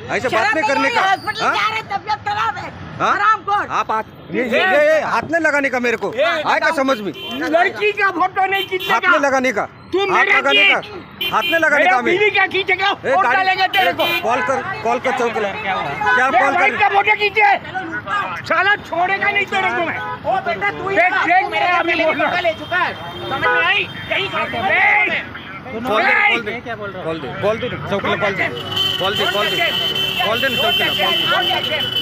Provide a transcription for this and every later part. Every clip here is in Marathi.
ऐसे बात नहीं करने का। तबियत खराब है, हरामखोर। आप ये हाथ नहीं लगाने का मेरे को, आएगा समझ में। लड़की का फोटो नहीं खींचेगा, हाथ नहीं लगाने का, हाथ लगाने का, हाथ नहीं लगाने का। बीवी का खींचेगा, फोटो डालेंगे तेरे को। कॉल कर चौकीदार, क्या कॉल कर का फोटो खींचे, साला छोड़ेगा नहीं तेरे को मैं। ओ बेटा तू देख मेरे अभी ले चुका है, समझ में आई? यही कॉल दे चौकीदार, कॉल दे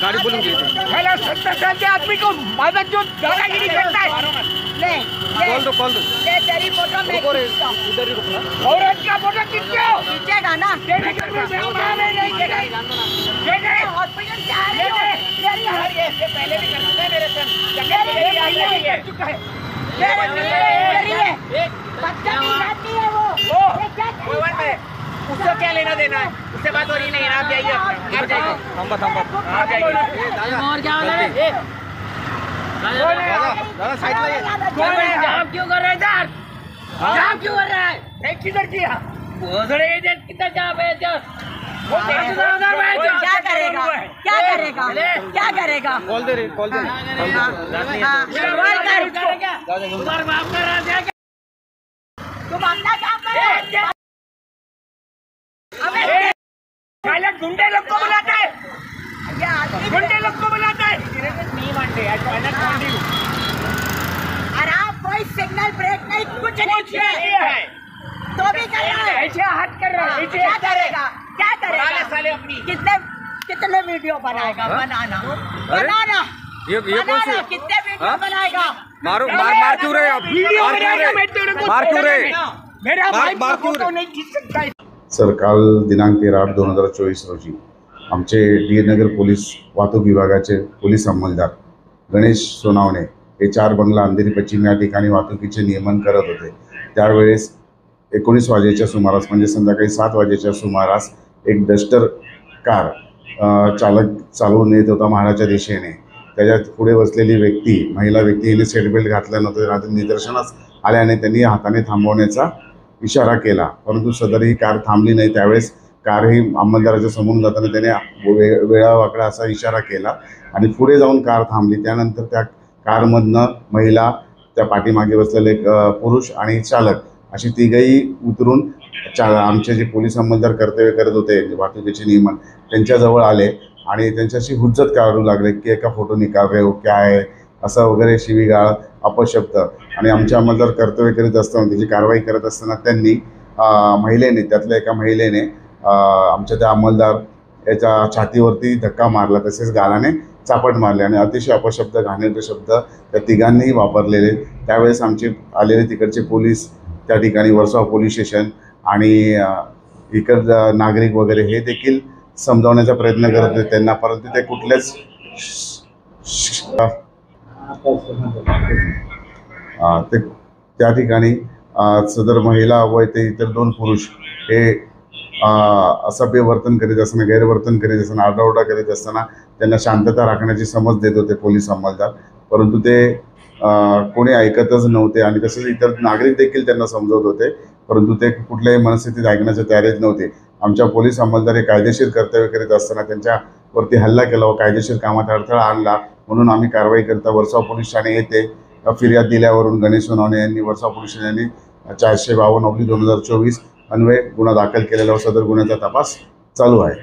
गाड़ी बोलूंगी। पहले 70 साल के आदमी को मदद जो दादागिरी करता है, ले कॉल दो ले तेरी फोटो मैं खींचता हूं। इधर ही रुकना। औरत का फोटो खींचेगा ना। तेरे घर में नहीं हॉस्पिटल जा रहे हो, ये पहले भी कर चुका है मेरे संग, कर चुका है। बदतमीजी है वो। उसको क्या लेना देना है, उससे बात हो रही नहीं। आप जाइए, आप जाइए, थांबा आप जाइए। और क्या हो रहा है? दादा साइड में। जाम क्यों कर रहे हैं? जाम क्यों कर रहा है? नहीं किधर किया? किधर जाम है? क्या करेगा, क्या करेगा, क्या करेगा? कॉल दे तुम अपना काम करो। गुंडे लोग को बुलाता है, गुंडे लोग को बुलाता है। आराम, कोई सिग्नल ब्रेक नहीं, कुछ नहीं किया है तो भी कर रहा है। ऐसे हाथ कर रहा है, क्या करेगा, क्या करेगा? साले अपनी कितने वीडियो बनाएगा? बनाना ये कौन सी कितने वीडियो बनाएगा? मार क्यों रहे आप? मार क्यों रहे? मेरा भाई मार क्यों फोटो नहीं खींच सकता। सर, काल दिनांक 13/8/2024 रोजी आमचे डी नगर पोलीस वाहतूक विभागाचे पोलीस अंमलदार गणेश सोनावणे हे 4 बंगला अंधेरी पश्चिम या ठिकाणी वाहतुकीचे नियमन करत होते। त्यावेळेस 19 वाजेच्या सुमारास म्हणजे संध्याकाळी 7 वाजेच्या सुमारास एक डस्टर कार चालक चालवून येत होता महाडाच्या दिशेने। त्याच्यात पुढे बसलेली व्यक्ती, महिला व्यक्ती, हिने सीट बेल्ट घातला नव्हता। निदर्शनास आल्याने त्यांनी हाताने थांबवण्याचा इशारा केला, परंतु सदर ही कार थांबली नाही। त्यावेळेस कार ही अंमलदाराच्या समोरून जाताना त्याने वेळावाकडा असा इशारा केला आणि पुढे जाऊन कार थांबली। त्यानंतर त्या कारमधनं महिला, त्या पाठीमागे बसलेले एक पुरुष आणि चालक अशी तिघही उतरून आमचे जे पोलीस अंमलदार कर्तव्य करत होते वाहतुकीचे नियमन त्यांच्याजवळ आले आणि त्यांच्याशी हुज्जत काढू लागले की एका फोटो निकाल रहे हो क्या है, असं वगैरे शिवीगाळ, अपशब्द। आणि आमचे अंमलदार कर्तव्य करीत असताना, त्याची कारवाई करत असताना त्यांनी महिलेने, त्यातल्या एका महिलेने आमच्या त्या अंमलदार याच्या छातीवरती धक्का मारला, तसेच गालाने चापट मारले आणि अतिशय अपशब्द, घाणेरडे शब्द त्या तिघांनीही वापरलेले। त्यावेळेस आमचे आलेले तिकडचे पोलीस, त्या ठिकाणी वर्सोवा पोलीस स्टेशन आणि इकडं नागरिक वगैरे हे देखील समजावण्याचा प्रयत्न करत होते त्यांना, परंतु ते कुठल्याच त्या ठिकाणी सदर महिला व ते इतर 2 पुरुष हे असभ्य वर्तन करीत असताना, गैरवर्तन करीत असताना, आरडाओरडा करीत असताना त्यांना शांतता राखण्याची समज देत होते पोलीस अंमलदार, परंतु ते कोणी ऐकतच नव्हते आणि तसेच इतर नागरिक देखील त्यांना समजवत होते, परंतु ते कुठल्याही मनस्थितीत ऐकण्याच्या तयारीत नव्हते। आमच्या पोलीस अंमलदार हे कायदेशीर कर्तव्य करीत असताना त्यांच्यावरती हल्ला केला व कायदेशीर कामात अडथळा आणला, म्हणून आम्ही कारवाई करता वर्सोवा पोलीस ठाणे येथे फिर्याद दिल्यावरून गणेश सोनावणे यांनी वर्सोवा पोलीस ठाण्याने 452/2024 अन्वये गुन्हा दाखल केलेला व सदर गुन्ह्याचा तपास चालू आहे।